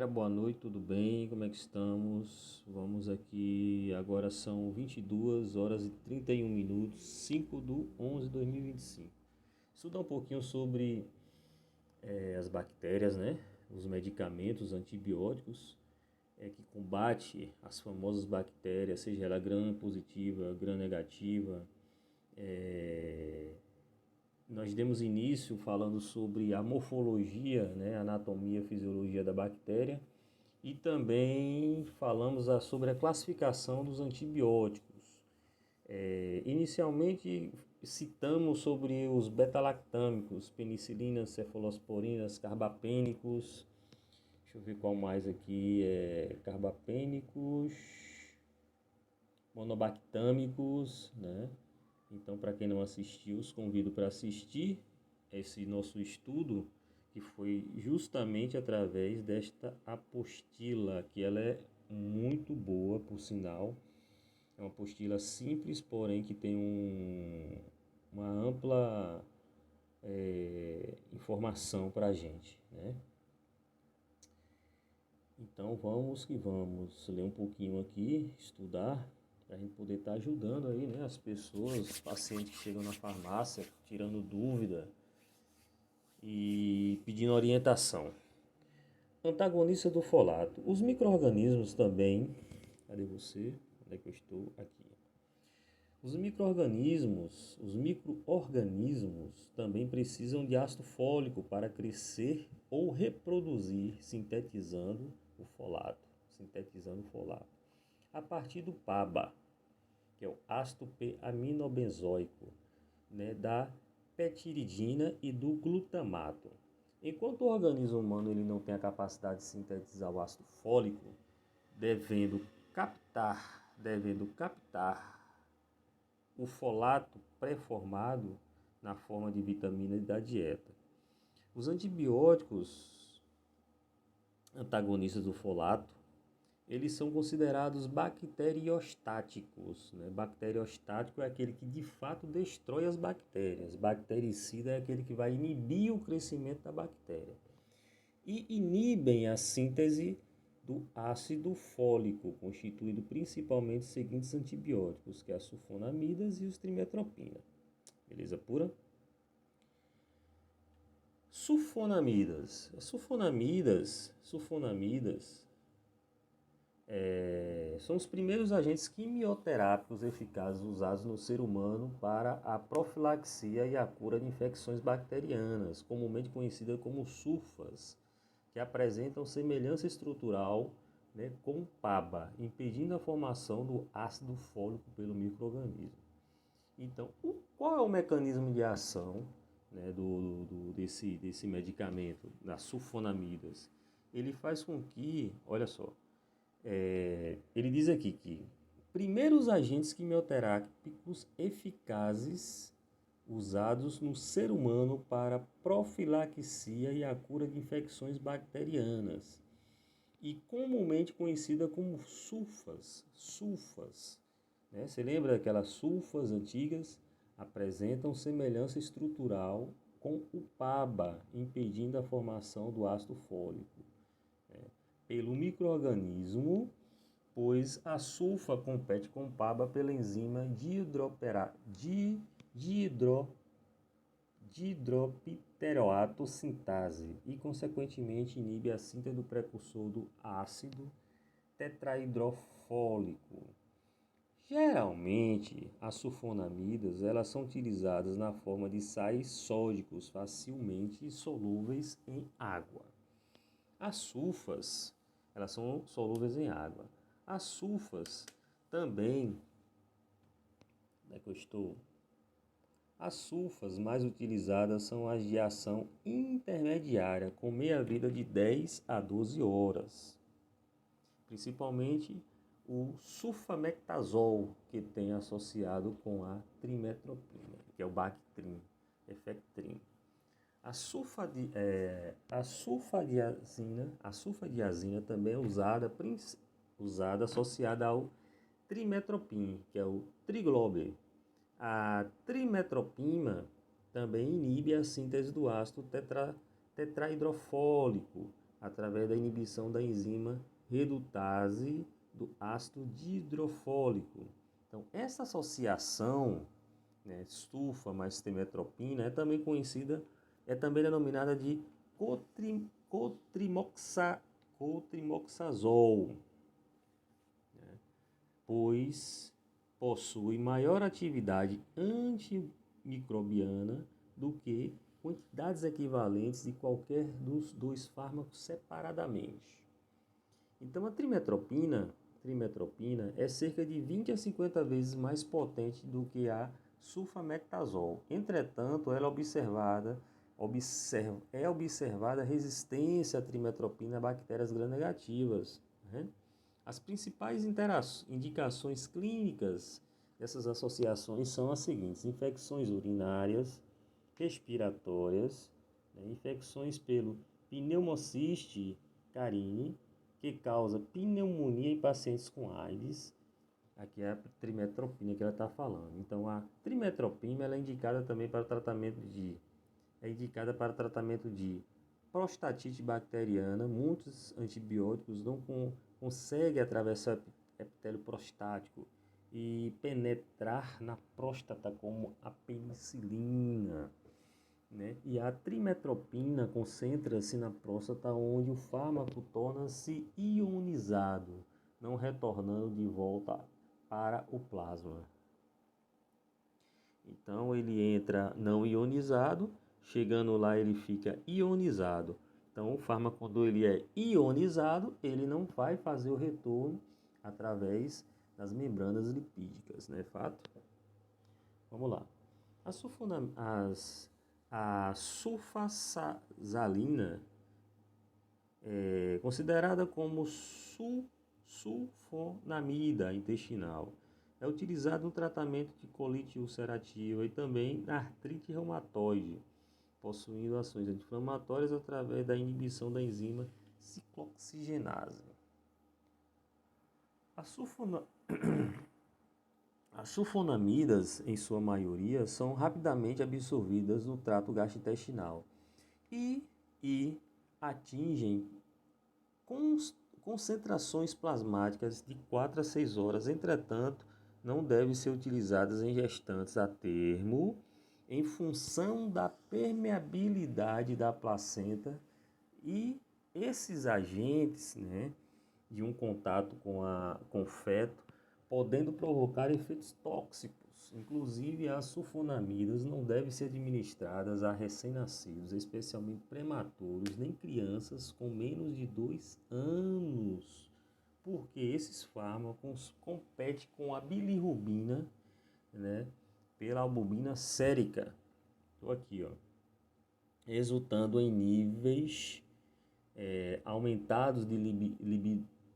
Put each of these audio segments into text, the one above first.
galera, boa noite, tudo bem? Como é que estamos? Vamos aqui, agora são 22 horas e 31 minutos, 5/11/2025. Estudar um pouquinho sobre as bactérias, né? Os medicamentos antibióticos que combate as famosas bactérias, seja ela gram positiva, gram negativa. Nós demos início falando sobre a morfologia, né, anatomia e fisiologia da bactéria, e também falamos sobre a classificação dos antibióticos. Inicialmente citamos sobre os beta-lactâmicos, penicilinas, cefalosporinas, carbapênicos. Deixa eu ver qual mais aqui carbapênicos, monobactâmicos, né? Então, para quem não assistiu, os convido para assistir esse nosso estudo, que foi justamente através desta apostila, que ela é muito boa, por sinal. É uma apostila simples, porém que tem uma ampla informação para a gente, né? Então, vamos que vamos ler um pouquinho aqui, estudar, para a gente poder estar ajudando aí, né, as pessoas, os pacientes que chegam na farmácia, tirando dúvida e pedindo orientação. Antagonista do folato. Os micro-organismos também... Cadê você? Onde é que eu estou? Aqui. Os micro-organismos também precisam de ácido fólico para crescer ou reproduzir, sintetizando o folato. A partir do PABA, que é o ácido p-aminobenzoico, né, da petiridina e do glutamato. Enquanto o organismo humano ele não tem a capacidade de sintetizar o ácido fólico, devendo captar o folato pré-formado na forma de vitamina da dieta. Os antibióticos antagonistas do folato, eles são considerados bacteriostáticos, né? Bacteriostático é aquele que de fato destrói as bactérias. Bactericida é aquele que vai inibir o crescimento da bactéria. E inibem a síntese do ácido fólico, constituído principalmente dos seguintes antibióticos, que é a sulfonamidas e os trimetropina. Beleza pura? Sulfonamidas são os primeiros agentes quimioterápicos eficazes usados no ser humano para a profilaxia e a cura de infecções bacterianas, comumente conhecidas como sulfas, que apresentam semelhança estrutural, né, com PABA, impedindo a formação do ácido fólico pelo micro-organismo. Então, qual é o mecanismo de ação, né, desse medicamento, das sulfonamidas? Ele faz com que, olha só, ele diz aqui que primeiros agentes quimioterápicos eficazes usados no ser humano para profilaxia e a cura de infecções bacterianas, e comumente conhecida como sulfas. Né? Você lembra daquelas sulfas antigas? Apresentam semelhança estrutural com o PABA, impedindo a formação do ácido fólico, né, pelo micro-organismo, pois a sulfa compete com o PABA pela enzima dihidropteroato sintase e, consequentemente, inibe a síntese do precursor do ácido tetrahidrofólico. Geralmente, as sulfonamidas elas são utilizadas na forma de sais sódicos facilmente solúveis em água. As sulfas, elas são solúveis em água. As sulfas também, as sulfas mais utilizadas são as de ação intermediária, com meia-vida de 10 a 12 horas. Principalmente o sulfamectazol, que tem associado com a trimetropina, que é o Bactrim, Efectrim. A sulfadiazina também é usada associada ao trimetropin, que é o Triglobe. A trimetropina também inibe a síntese do ácido tetrahidrofólico, através da inibição da enzima redutase do ácido dihidrofólico. Então, essa associação, né, sulfa mais trimetropina é também conhecida, é também denominada de cotrimoxazol, né, pois possui maior atividade antimicrobiana do que quantidades equivalentes de qualquer dos dois fármacos separadamente. Então, a trimetropina é cerca de 20 a 50 vezes mais potente do que a sulfametazol. Entretanto, ela é observada resistência à trimetropina a bactérias gram-negativas, né? As principais indicações clínicas dessas associações são as seguintes: infecções urinárias, respiratórias, né, infecções pelo pneumociste carine, que causa pneumonia em pacientes com AIDS. Aqui é a trimetropina que ela está falando. Então, a trimetropina ela é indicada também para o tratamento de prostatite bacteriana. Muitos antibióticos não conseguem atravessar o epitélio prostático e penetrar na próstata como a penicilina, né? E a trimetropina concentra-se na próstata, onde o fármaco torna-se ionizado, não retornando de volta para o plasma. Então ele entra não ionizado, chegando lá ele fica ionizado. Então o fármaco, quando ele é ionizado, ele não vai fazer o retorno através das membranas lipídicas, não é fato? Vamos lá. A sulfasalina é considerada como sulfonamida intestinal. É utilizada no tratamento de colite ulcerativa e também na artrite reumatoide, possuindo ações anti-inflamatórias através da inibição da enzima ciclooxigenase. As sulfonamidas, em sua maioria, são rapidamente absorvidas no trato gastrointestinal e atingem concentrações plasmáticas de 4 a 6 horas. Entretanto, não devem ser utilizadas em gestantes a termo, em função da permeabilidade da placenta e esses agentes, né, de um contato com o feto, podendo provocar efeitos tóxicos. Inclusive, as sulfonamidas não devem ser administradas a recém-nascidos, especialmente prematuros, nem crianças com menos de 2 anos, porque esses fármacos competem com a bilirrubina, né, pela albumina sérica. Estou aqui, ó, resultando em níveis aumentados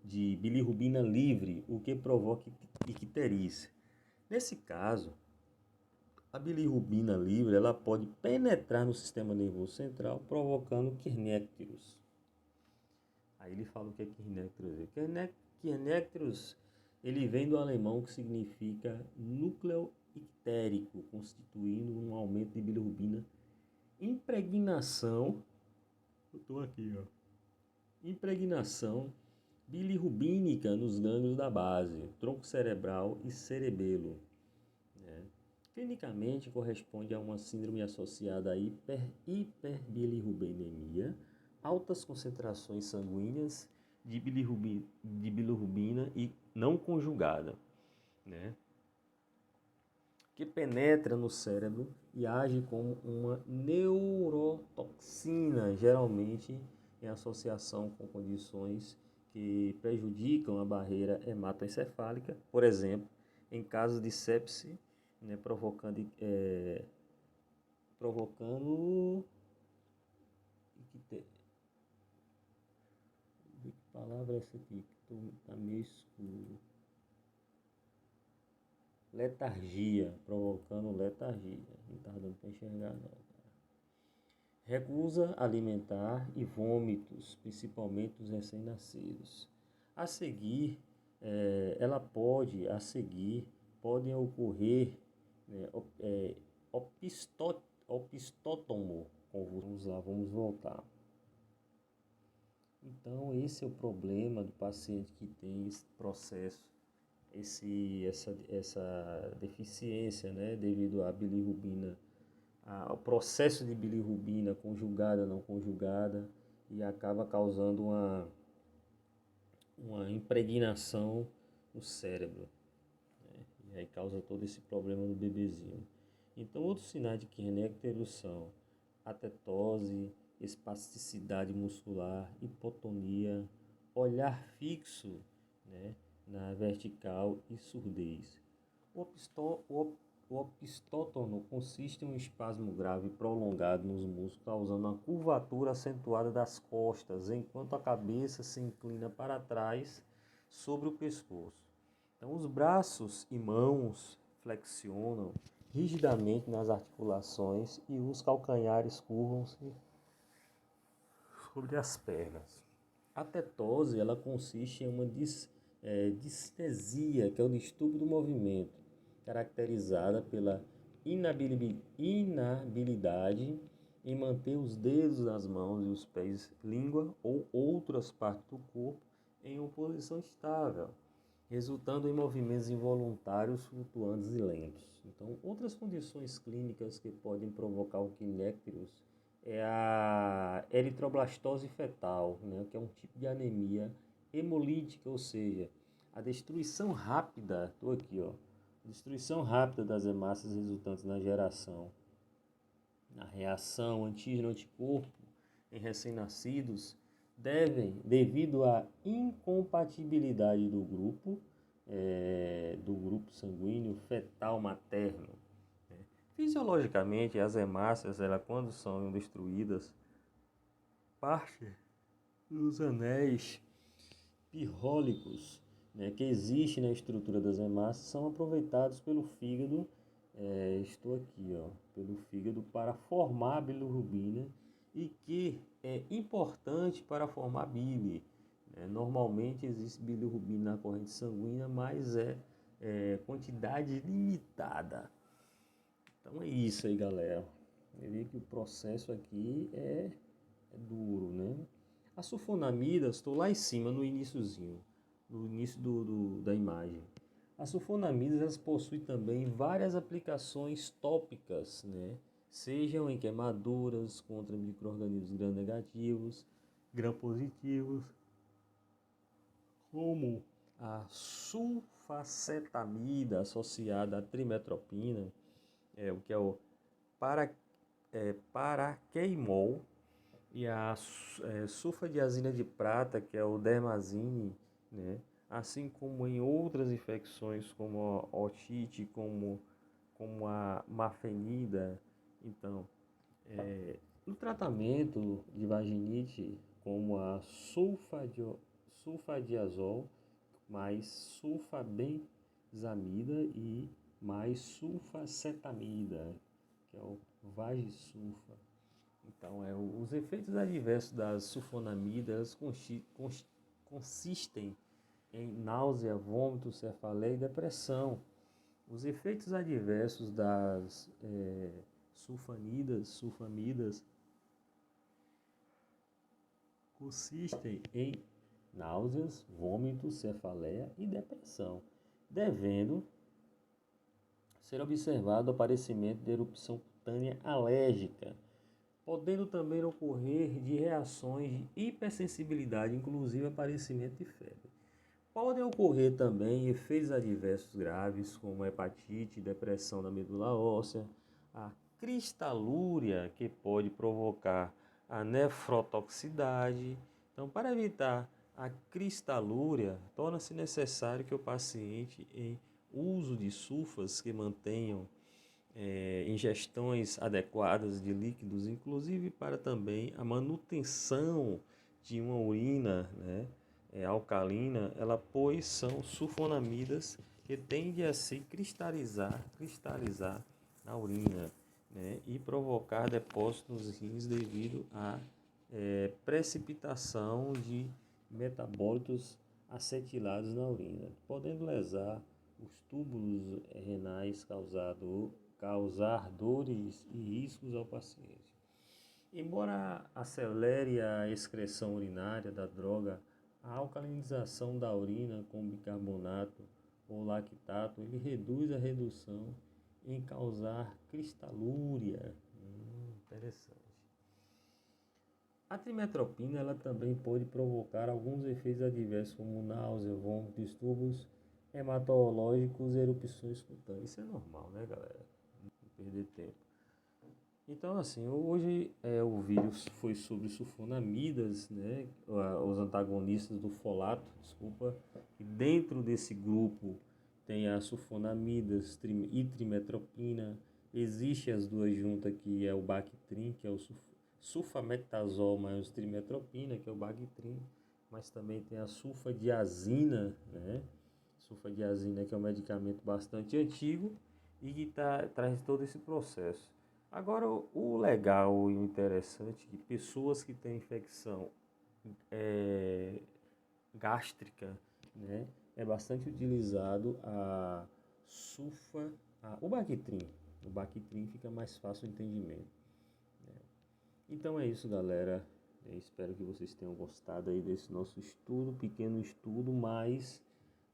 de bilirrubina livre, o que provoca icterícia. Nesse caso, a bilirrubina livre ela pode penetrar no sistema nervoso central, provocando Kernicterus. Aí ele fala o que é Kernicterus. Kernicterus, ele vem do alemão, que significa núcleo ictérico, constituindo um aumento de bilirrubina. Impregnação, eu estou aqui, ó. Impregnação bilirrubínica nos gânglios da base, tronco cerebral e cerebelo, né? Clinicamente corresponde a uma síndrome associada a hiperbilirrubinemia, altas concentrações sanguíneas de bilirrubina e não conjugada, né, que penetra no cérebro e age como uma neurotoxina, geralmente em associação com condições que prejudicam a barreira hematoencefálica, por exemplo, em casos de sepse, né, provocando que palavra é essa aqui? Está meio escuro. Letargia, provocando letargia. Não está dando para enxergar, não. Recusa alimentar e vômitos, principalmente dos recém-nascidos. A seguir, podem ocorrer, né, opistótomo convulso. Vamos lá, vamos voltar. Então, esse é o problema do paciente que tem esse processo, essa deficiência, né, devido à bilirrubina, ao processo de bilirrubina conjugada, não conjugada, e acaba causando uma impregnação no cérebro, né? E aí causa todo esse problema no bebezinho. Então, outros sinais de Kernicterus são atetose, espasticidade muscular, hipotonia, olhar fixo, né, na vertical e surdez. O opistótono consiste em um espasmo grave prolongado nos músculos, causando uma curvatura acentuada das costas, enquanto a cabeça se inclina para trás sobre o pescoço. Então, os braços e mãos flexionam rigidamente nas articulações e os calcanhares curvam-se sobre as pernas. A tetose ela consiste em uma distesia, que é o distúrbio do movimento, caracterizada pela inabilidade em manter os dedos das mãos e os pés, língua ou outras partes do corpo em uma posição estável, resultando em movimentos involuntários, flutuantes e lentos. Então, outras condições clínicas que podem provocar o Kernicterus é a eritroblastose fetal, né, que é um tipo de anemia hemolítica, ou seja, a destruição rápida, estou aqui, ó, destruição rápida das hemácias resultantes na geração, na reação antígeno-anticorpo em recém-nascidos, devido à incompatibilidade do grupo sanguíneo fetal materno. Fisiologicamente, as hemácias, quando são destruídas, parte dos anéis pirrólicos, né, que existem na estrutura das hemácias são aproveitados pelo fígado, estou aqui, ó, pelo fígado para formar a bilirrubina e que é importante para formar bile. Normalmente existe bilirrubina na corrente sanguínea, mas é quantidade limitada. Então é isso aí, galera. Eu vi que o processo aqui é duro, né? As sulfonamidas, estou lá em cima, no iníciozinho, no início da imagem. As sulfonamidas elas possuem também várias aplicações tópicas, né? Sejam em queimaduras contra micro-organismos gram-negativos, gram-positivos, como a sulfacetamida associada à trimetropina, o que é o paraqueimol, e a sulfadiazina de prata, que é o dermazine, né? Assim como em outras infecções como a otite, como a mafenida. Então, no tratamento de vaginite, como a sulfadiazol, mais sulfabenzamida e mais sulfacetamida, que é o Vagisulfa. Então, os efeitos adversos das sulfonamidas consistem em náusea, vômito, cefaleia e depressão. Os efeitos adversos das sulfamidas consistem em náuseas, vômito, cefaleia e depressão, devendo ser observado o aparecimento de erupção cutânea alérgica, podendo também ocorrer de reações de hipersensibilidade, inclusive aparecimento de febre. Podem ocorrer também efeitos adversos graves, como hepatite, depressão da medula óssea, a cristalúria, que pode provocar a nefrotoxicidade. Então, para evitar a cristalúria, torna-se necessário que o paciente em uso de sulfas que mantenham ingestões adequadas de líquidos, inclusive para também a manutenção de uma urina, né, alcalina, pois são sulfonamidas que tendem a se cristalizar na urina, né, e provocar depósitos nos rins devido à precipitação de metabólitos acetilados na urina, podendo lesar os túbulos renais, causar dores e riscos ao paciente. Embora acelere a excreção urinária da droga, a alcalinização da urina com bicarbonato ou lactato ele reduz a redução em causar cristalúria. Interessante. A trimetropina ela também pode provocar alguns efeitos adversos como náusea, vômito, distúrbios hematológicos e erupções cutâneas. Isso é normal, né, galera? Não perder tempo. Então, assim, hoje o vídeo foi sobre sulfonamidas, né? Os antagonistas do folato, desculpa. E dentro desse grupo tem as sulfonamidas e trimetropina. Existe as duas juntas que é o Bactrim, que é o sulfametazol mais trimetropina, que é o Bactrim. Mas também tem a sulfadiazina, né? Sulfadiazina que é um medicamento bastante antigo e que traz todo esse processo. Agora, o legal e o interessante é que pessoas que têm infecção gástrica, né, é bastante utilizado o Bactrim. O Bactrim fica mais fácil o entendimento. Né? Então é isso, galera. Eu espero que vocês tenham gostado aí desse nosso estudo, pequeno estudo, mas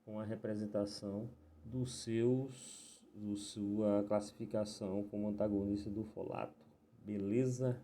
com a representação da sua classificação como antagonista do folato. Beleza?